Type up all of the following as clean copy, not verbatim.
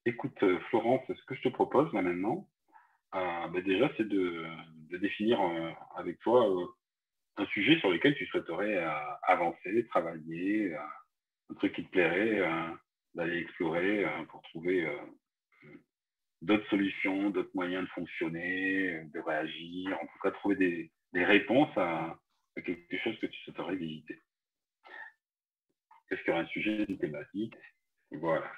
Écoute, Florence, ce que je te propose là maintenant, déjà, c'est de définir avec toi un sujet sur lequel tu souhaiterais avancer, travailler, un truc qui te plairait, d'aller explorer pour trouver d'autres solutions, d'autres moyens de fonctionner, de réagir, en tout cas trouver des réponses à quelque chose que tu souhaiterais visiter. Est-ce qu'il y aura un sujet, une thématique? Voilà.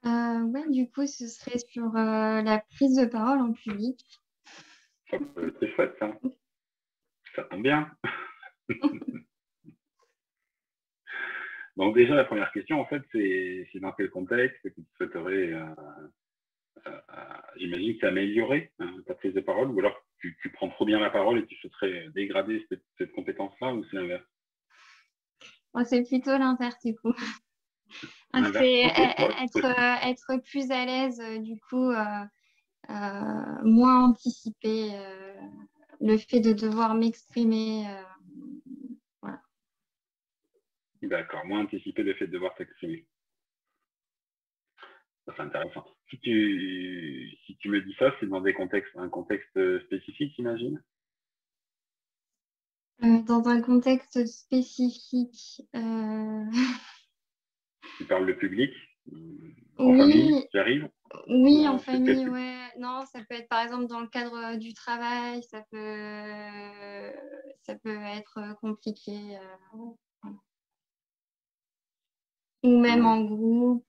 Ouais, du coup, ce serait sur la prise de parole en public. C'est chouette, ça tombe bien. Donc déjà, la première question, en fait, c'est dans quel contexte que tu souhaiterais, j'imagine, que t'améliorer ta prise de parole, ou alors tu prends trop bien la parole et tu souhaiterais dégrader cette compétence-là, ou c'est l'inverse? Bon, c'est plutôt l'inverse, du coup. L'inverse. C'est Ok, bon, être plus à l'aise, du coup, moins anticiper le fait de devoir m'exprimer. Voilà. d'accord, moins anticiper le fait de devoir s'exprimer. Ça, c'est intéressant. Si tu me dis ça, c'est dans un contexte spécifique, j'imagine. Dans un contexte spécifique, Tu parles de public, en famille, oui, j'y arrive, oui, en c'est quel famille, public? ouais. Non, ça peut être par exemple dans le cadre du travail, ça peut être compliqué. Ou même en groupe,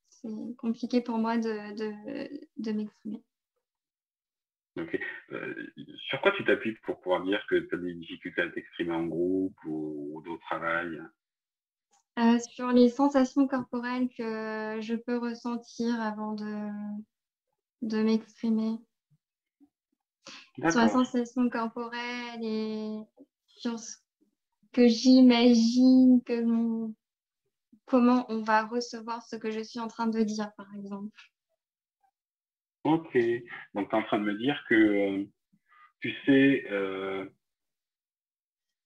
c'est compliqué pour moi de m'exprimer. Ok. Sur quoi tu t'appuies pour pouvoir dire que tu as des difficultés à t'exprimer en groupe ou au travail? Sur les sensations corporelles que je peux ressentir avant de m'exprimer, sur la D'accord. sensation corporelle et sur ce que j'imagine comment on va recevoir ce que je suis en train de dire, par exemple. Ok. Donc, tu es en train de me dire que tu sais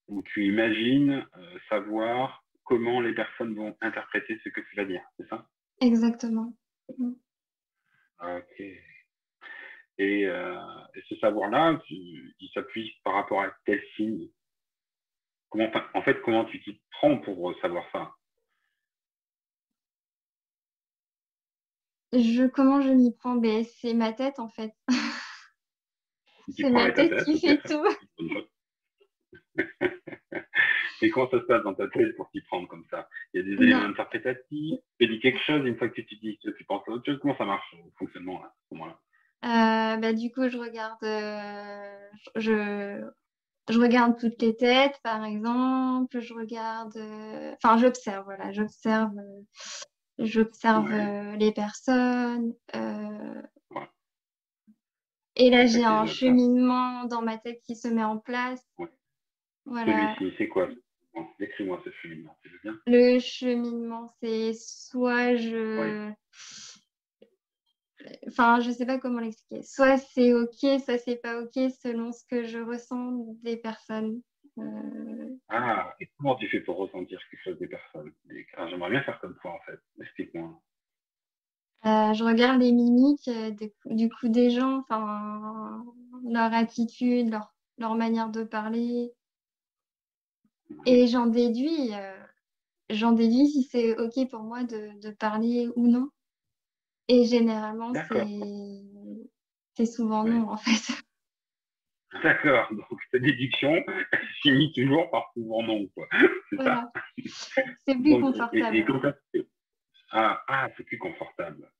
ou tu imagines savoir comment les personnes vont interpréter ce que tu vas dire, c'est ça? Exactement. Ok. Et ce savoir-là, il s'appuie par rapport à quel signe? En fait, comment tu t'y prends pour savoir ça? Comment je m'y prends? Ben, c'est ma tête, en fait. Tu t'y C'est prends ma avec ta tête tête, qui ok, fait ça, tout. c'est une bonne chose. Et comment ça se passe dans ta tête pour t'y prendre comme ça? Il y a des éléments Ben, interprétatifs, tu dis quelque chose, une fois que tu te dis que tu penses à autre chose, comment ça marche le fonctionnement là, à ce moment-là? du coup, je, je regarde toutes les têtes, par exemple. Enfin, j'observe, voilà, j'observe Ouais, les personnes. ouais. Et là, Ok, j'ai un j'observe. cheminement dans ma tête qui se met en place. Ouais. Voilà. Celui-ci, c'est quoi? Bon, décris-moi ce cheminement, tu veux bien? Le cheminement, c'est Oui. enfin, je sais pas comment l'expliquer. Soit c'est OK, soit c'est pas OK selon ce que je ressens des personnes. Euh, Ah, et comment tu fais pour ressentir quelque chose des personnes? Ah, j'aimerais bien faire comme toi en fait. Explique-moi. je regarde les mimiques du coup des gens, enfin, leur attitude, leur manière de parler, Mhm. et j'en déduis si c'est OK pour moi de parler ou non. Et généralement, D'accord. c'est souvent Oui. non, en fait. D'accord. Donc, ta déduction, elle finit toujours par souvent non, quoi. C'est ça? Voilà. C'est plus Donc, et confortable. quand c'est plus confortable.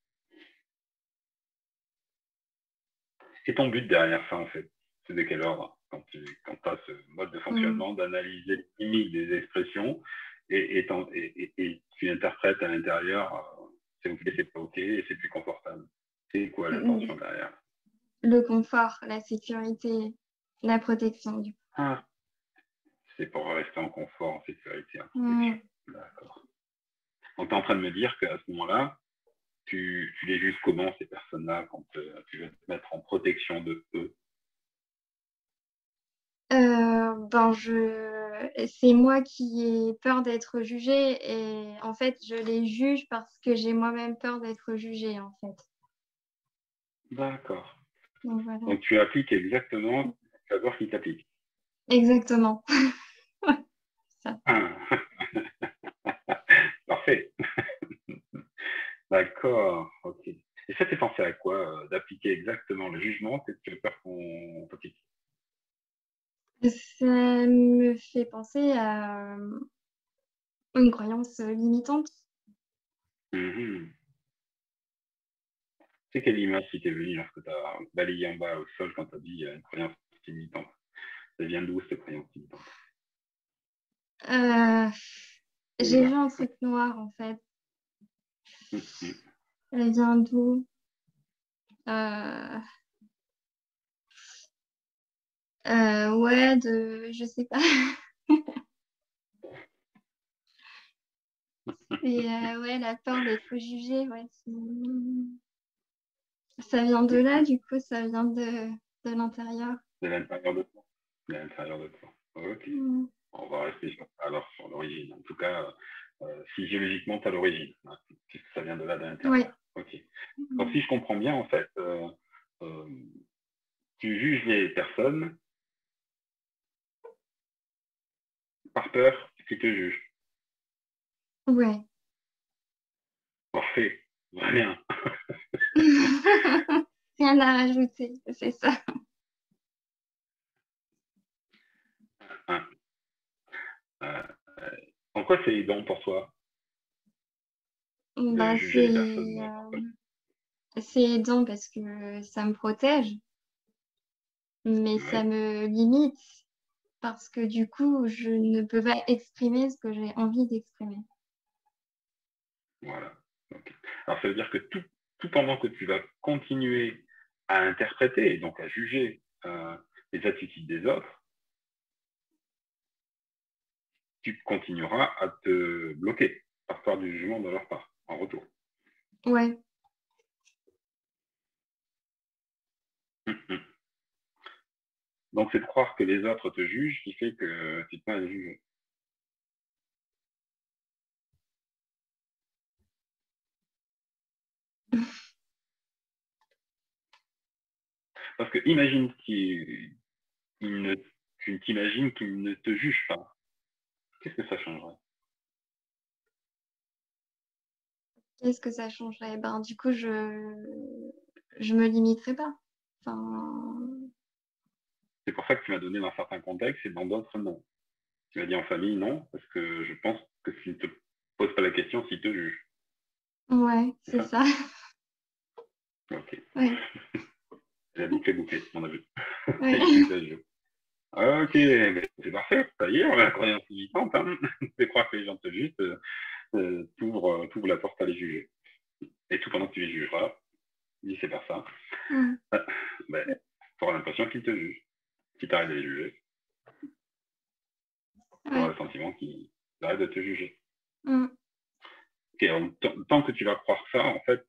C'est ton but derrière ça, en fait. C'est de quel ordre quand tu as ce mode de Mm. fonctionnement d'analyser les limites des expressions et tu interprètes à l'intérieur, c'est OK, c'est pas OK, et c'est plus confortable. C'est quoi Mm. l'intention derrière? Le confort, la sécurité, la protection, du coup. Ah, c'est pour rester en confort, en sécurité, en protection. Mm. D'accord. Donc, tu es en train de me dire qu'à ce moment-là, tu les juges comment, ces personnes-là, quand tu veux te mettre en protection de eux? c'est moi qui ai peur d'être jugée et en fait, je les juge parce que j'ai moi-même peur d'être jugée, en fait. D'accord. Donc voilà. Donc, tu appliques exactement la peur qui t'applique. Exactement. Ça. Ah. Parfait. D'accord. Ok. Et ça t'est pensé à quoi d'appliquer exactement le jugement que tu as peur qu'on t'applique? Ça me fait penser à une croyance limitante. Mhm. C'est quelle image qui t'est venue lorsque tu as balayé en bas au sol quand tu as dit une croyance limitante? Ça vient d'où cette croyance limitante? Euh, j'ai Oula. vu un truc noir, en fait. Mhm. Elle vient d'où? Euh, ouais, je sais pas. Et ouais, la peur d'être jugée, ouais. Ça vient de là, du coup, ça vient de l'intérieur. De l'intérieur de toi. De l'intérieur de toi. Ok. Mm. On va rester sur, alors sur l'origine. En tout cas, physiologiquement, tu as l'origine, hein, puisque ça vient de là, de Ouais. l'intérieur. Ok. Donc, Mm. si je comprends bien, en fait, euh, tu juges les personnes par peur qu'ils te jugent. Ouais. Parfait. Va bien. Rien à rajouter, c'est ça. Hein. Euh, en quoi c'est aidant pour toi de Bah, juger les personnes par peur? c'est aidant parce que ça me protège, mais ça Ouais, me limite parce que du coup, je ne peux pas exprimer ce que j'ai envie d'exprimer. voilà. Ok. Alors, ça veut dire que tout pendant que tu vas continuer à interpréter, et donc à juger les attitudes des autres, tu continueras à te bloquer par peur du jugement de leur part, en retour. Ouais. Donc, c'est de croire que les autres te jugent qui fait que tu te mets à les juger. Parce que imagine ne, tu t'imagines qu'ils ne te jugent pas. Qu'est-ce que ça changerait? Qu'est-ce que ça changerait? Ben, du coup, je me limiterai pas. Enfin, C'est pour ça que tu m'as donné dans certains contextes et dans d'autres, non. Tu m'as dit en famille, non, parce que je pense que s'ils ne te posent pas la question, s'ils te jugent. ouais, C'est c'est ça? ça. Ok. Ouais, J'ai bouclé, bouclé, on a vu. ouais, Et tu joues à ce jeu. Ok, mais c'est parfait. Ça y est, on a la croyance limitante. Hein. C'est croire que les gens te jugent, t'ouvres la porte à les juger. Et tout pendant que tu les jugeras, dis c'est pas ça. mm, Ben, tu auras l'impression qu'ils te jugent. Si tu arrêtes de les juger, tu auras ouais, le sentiment qu'ils arrêtent de te juger. mm, Ok, donc, tant que tu vas croire ça, en fait,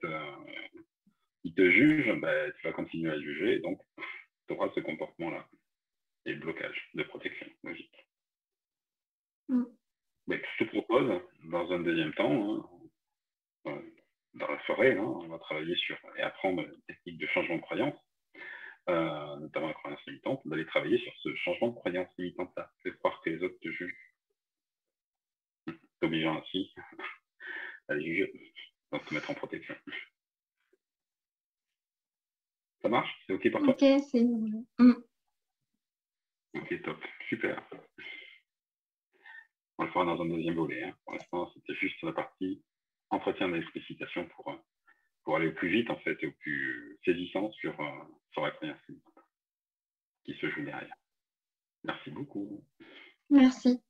ils te jugent, ben, tu vas continuer à juger, donc tu auras ce comportement-là. Et le blocage de protection, logique. mm, Mais je te propose, dans un deuxième temps, hein, dans la forêt, hein, on va travailler sur et apprendre une technique de changement de croyance, notamment la croyance limitante, d'aller travailler sur ce changement de croyance limitante-là. C'est croire que les autres te jugent, t'obligeant ainsi à les juger, donc te mettre en protection. Ça marche? C'est OK pour toi? ok, c'est bon. Mm, OK, top. Super. On le fera dans un deuxième volet. Hein. Pour l'instant, c'était juste la partie entretien d'explicitation pour aller au plus vite, en fait, et au plus saisissant sur la croyance qui se joue derrière. Merci beaucoup. merci.